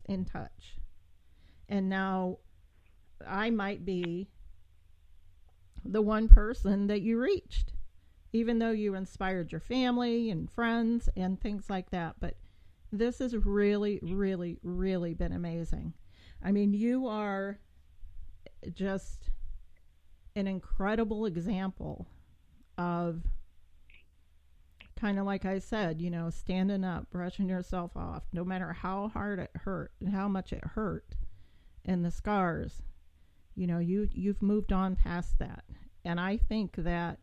in touch. And now I might be the one person that you reached, even though you inspired your family and friends and things like that. But this has really, really, really been amazing. I mean, you are just an incredible example of, kind of like I said, standing up, brushing yourself off, no matter how hard it hurt and how much it hurt and the scars, you've moved on past that. And I think that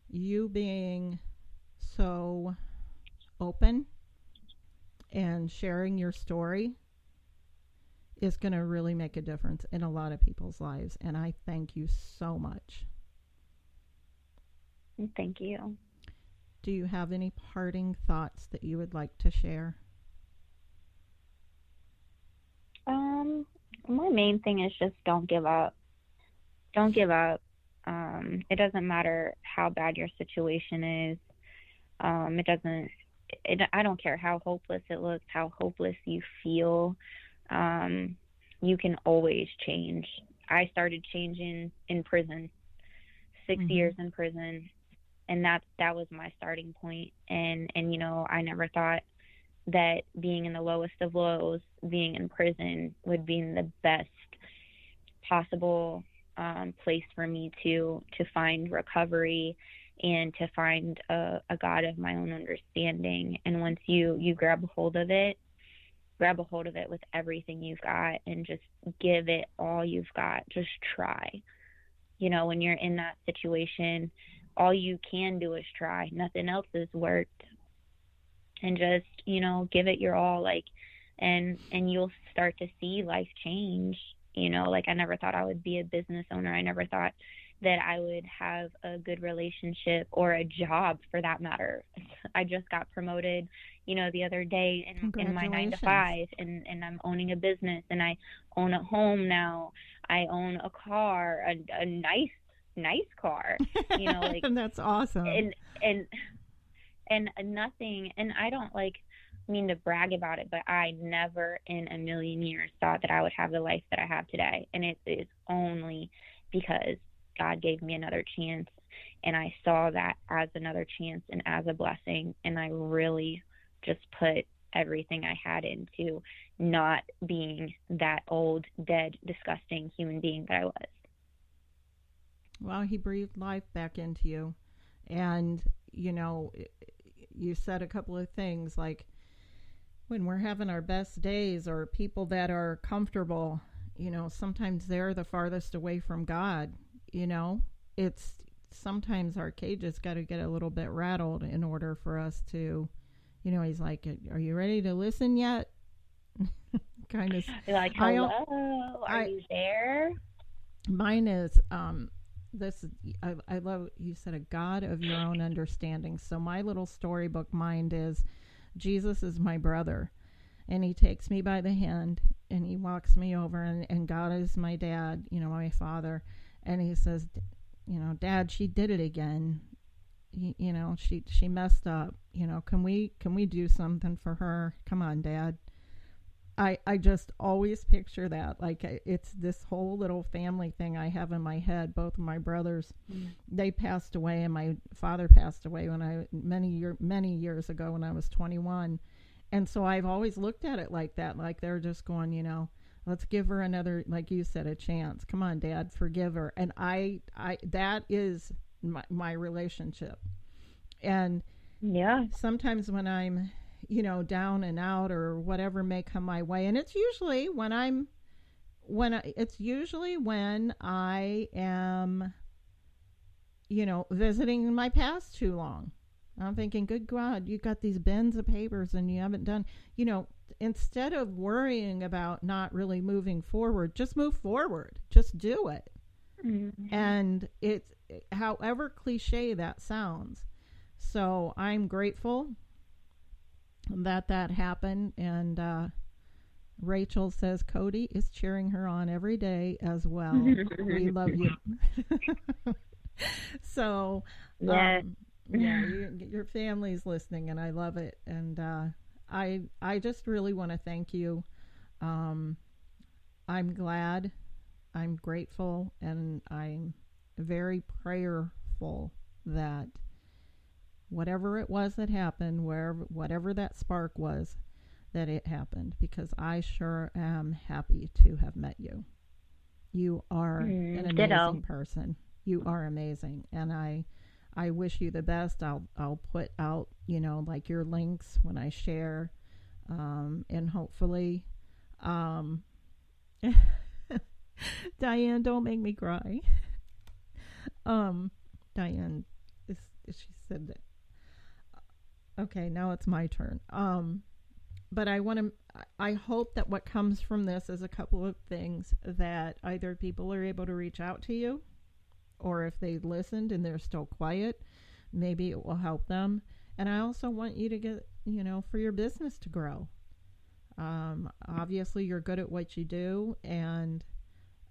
you being so open and sharing your story is going to really make a difference in a lot of people's lives. And I thank you so much. Thank you. Do you have any parting thoughts that you would like to share? My main thing is just don't give up. Don't give up. It doesn't matter how bad your situation is. I don't care how hopeless it looks, how hopeless you feel. You can always change. I started changing in prison, 6 years in prison, and that was my starting point. And I never thought that being in the lowest of lows, being in prison, would be in the best possible place for me to find recovery and to find a God of my own understanding. And once you grab a hold of it with everything you've got and just give it all you've got. Just try. When you're in that situation, all you can do is try. Nothing else has worked. And just, give it your all, and you'll start to see life change. I never thought I would be a business owner. I never thought that I would have a good relationship or a job, for that matter. I just got promoted, the other day in my 9 to 5, and I'm owning a business, and I own a home now. I own a car, a nice car, That's awesome. And nothing, and I don't mean to brag about it, but I never in a million years thought that I would have the life that I have today. And it is only because God gave me another chance, and I saw that as another chance and as a blessing. And I really just put everything I had into not being that old, dead, disgusting human being that I was. Well, he breathed life back into you. And, you said a couple of things like, when we're having our best days, or people that are comfortable, sometimes they're the farthest away from God. It's sometimes our cages got to get a little bit rattled in order for us to, he's like, are you ready to listen yet? Kind of. You're like, hello, are you there? Mine is, I love, you said a God of your own understanding. So my little storybook mind is, Jesus is my brother, and he takes me by the hand and he walks me over, and God is my dad, my father. And he says, Dad, she did it again. She messed up. Can we do something for her? Come on, Dad. I just always picture that. Like, it's this whole little family thing I have in my head. Both of my brothers, they passed away, and my father passed away many years ago when I was 21. And so I've always looked at it like that. Like, they're just going, let's give her another, like you said, a chance. Come on, Dad, forgive her. And I that is my relationship. And yeah, sometimes when I'm down and out, or whatever may come my way, and it's usually when I am visiting my past too long. I'm thinking, good God, you got these bins of papers and you haven't done, instead of worrying about not really moving forward, just move forward, just do it. And it's, however cliche that sounds. So I'm grateful that happened. And Rachel says Cody is cheering her on every day as well. We love you. So yeah, your family's listening, and I love it. And I just really want to thank you I'm glad, I'm grateful, and I'm very prayerful that whatever it was that happened, whatever that spark was, that it happened, because I sure am happy to have met you. You are an amazing Ditto. person. You are amazing, and I wish you the best. I'll put out, like your links when I share, and hopefully, um, Diane, don't make me cry. Diane, she said that. Okay, now it's my turn. But I hope that what comes from this is a couple of things, that either people are able to reach out to you, or if they listened and they're still quiet, maybe it will help them. And I also want you to get, for your business to grow. Obviously you're good at what you do, and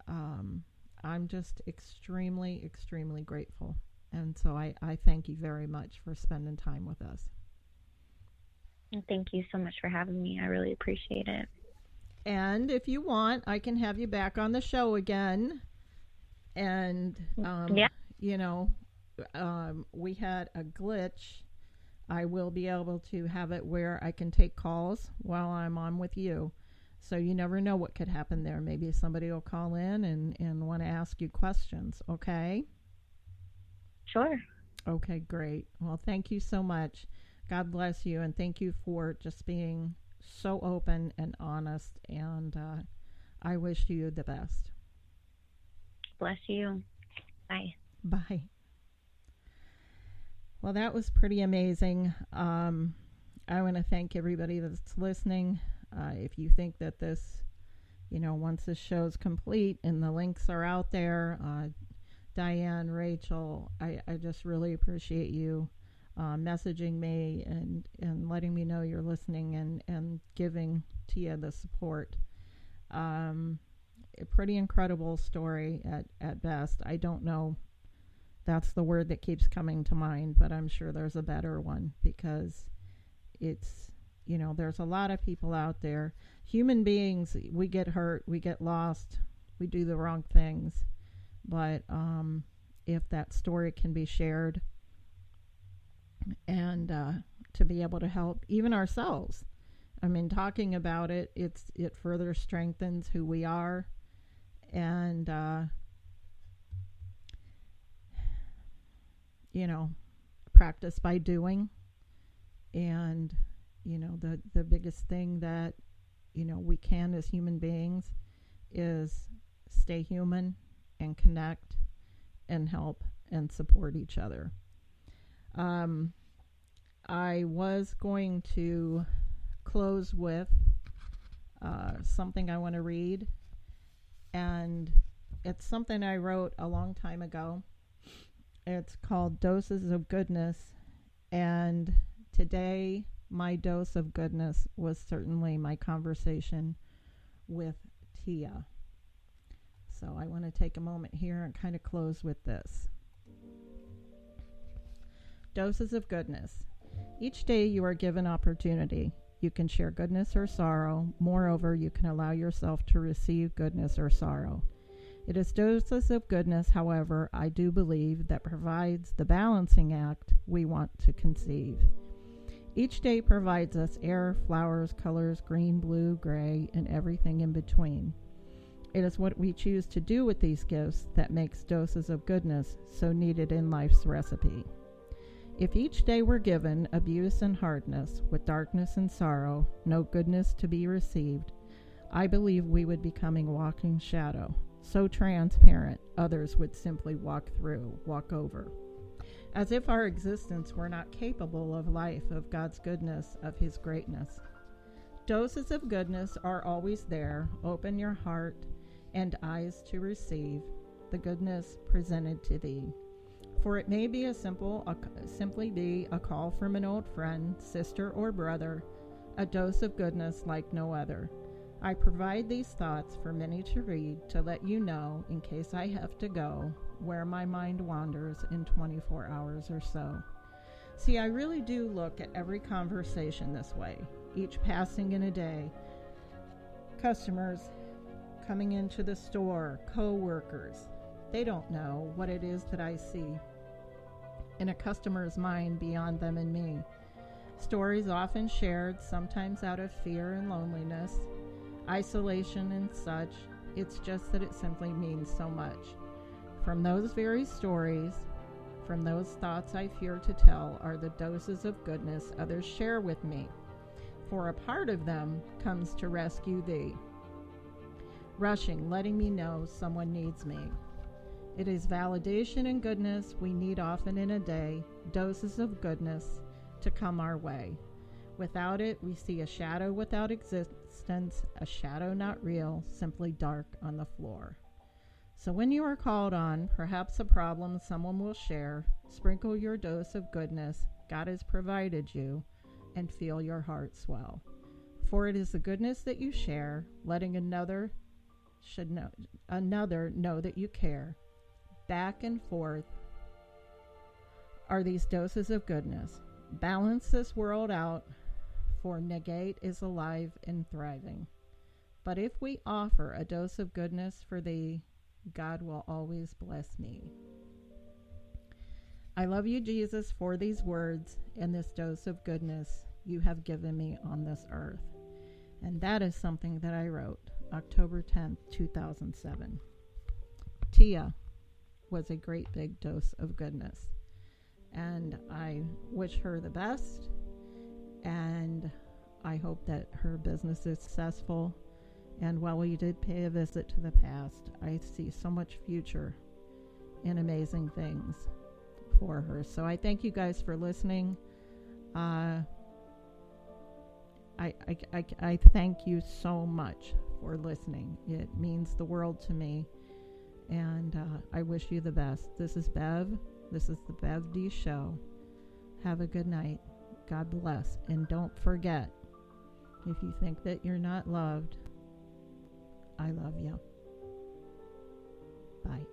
I'm just extremely, extremely grateful. And so I thank you very much for spending time with us. Thank you so much for having me. I really appreciate it. And if you want, I can have you back on the show again. And, yeah. We had a glitch. I will be able to have it where I can take calls while I'm on with you. So you never know what could happen there. Maybe somebody will call in and want to ask you questions. Okay? Sure. Okay, great. Well, thank you so much. God bless you, and thank you for just being so open and honest, and I wish you the best. Bless you. Bye. Bye. Well, that was pretty amazing. I want to thank everybody that's listening. If you think that this, once this show's complete and the links are out there, Diane, Rachel, I just really appreciate you messaging me and letting me know you're listening and giving Tyia the support. A pretty incredible story at best. I don't know, that's the word that keeps coming to mind, but I'm sure there's a better one, because it's, there's a lot of people out there. Human beings, we get hurt, we get lost, we do the wrong things. But if that story can be shared, and to be able to help even ourselves, I mean, talking about it, it further strengthens who we are, and practice by doing. And the biggest thing that we can as human beings is stay human and connect and help and support each other. I was going to close with something I want to read, and it's something I wrote a long time ago. It's called Doses of Goodness, and today my dose of goodness was certainly my conversation with Tyia. So I want to take a moment here and kind of close with this. Doses of goodness. Each day you are given opportunity. You can share goodness or sorrow. Moreover, you can allow yourself to receive goodness or sorrow. It is doses of goodness, however, I do believe, that provides the balancing act we want to conceive. Each day provides us air, flowers, colors, green, blue, gray, and everything in between. It is what we choose to do with these gifts that makes doses of goodness so needed in life's recipe. If each day were given abuse and hardness, with darkness and sorrow, no goodness to be received, I believe we would become a walking shadow, so transparent others would simply walk over, as if our existence were not capable of life, of God's goodness, of His greatness. Doses of goodness are always there. Open your heart and eyes to receive the goodness presented to thee. For it may be simply be a call from an old friend, sister, or brother, a dose of goodness like no other. I provide these thoughts for many to read, to let you know, in case I have to go, where my mind wanders in 24 hours or so. See, I really do look at every conversation this way, each passing in a day customers coming into the store, co-workers. They don't know what it is that I see in a customer's mind beyond them and me. Stories often shared, sometimes out of fear and loneliness, isolation and such. It's just that it simply means so much. From those very stories, from those thoughts I fear to tell, are the doses of goodness others share with me. For a part of them comes to rescue thee, rushing, letting me know someone needs me. It is validation and goodness we need often in a day, doses of goodness to come our way. Without it, we see a shadow without existence, a shadow not real, simply dark on the floor. So when you are called on, perhaps a problem someone will share, sprinkle your dose of goodness God has provided you, and feel your heart swell. For it is the goodness that you share, letting another know that you care. Back and forth are these doses of goodness. Balance this world out, for negate is alive and thriving. But if we offer a dose of goodness for thee, God will always bless me. I love you, Jesus, for these words and this dose of goodness you have given me on this earth. And that is something that I wrote October 10th, 2007. Tyia was a great big dose of goodness. And I wish her the best. And I hope that her business is successful. And while we did pay a visit to the past, I see so much future and amazing things for her. So I thank you guys for listening. I thank you so much for listening. It means the world to me. And I wish you the best. This is Bev. This is the Bev D Show. Have a good night. God bless. And don't forget, if you think that you're not loved, I love you. Bye.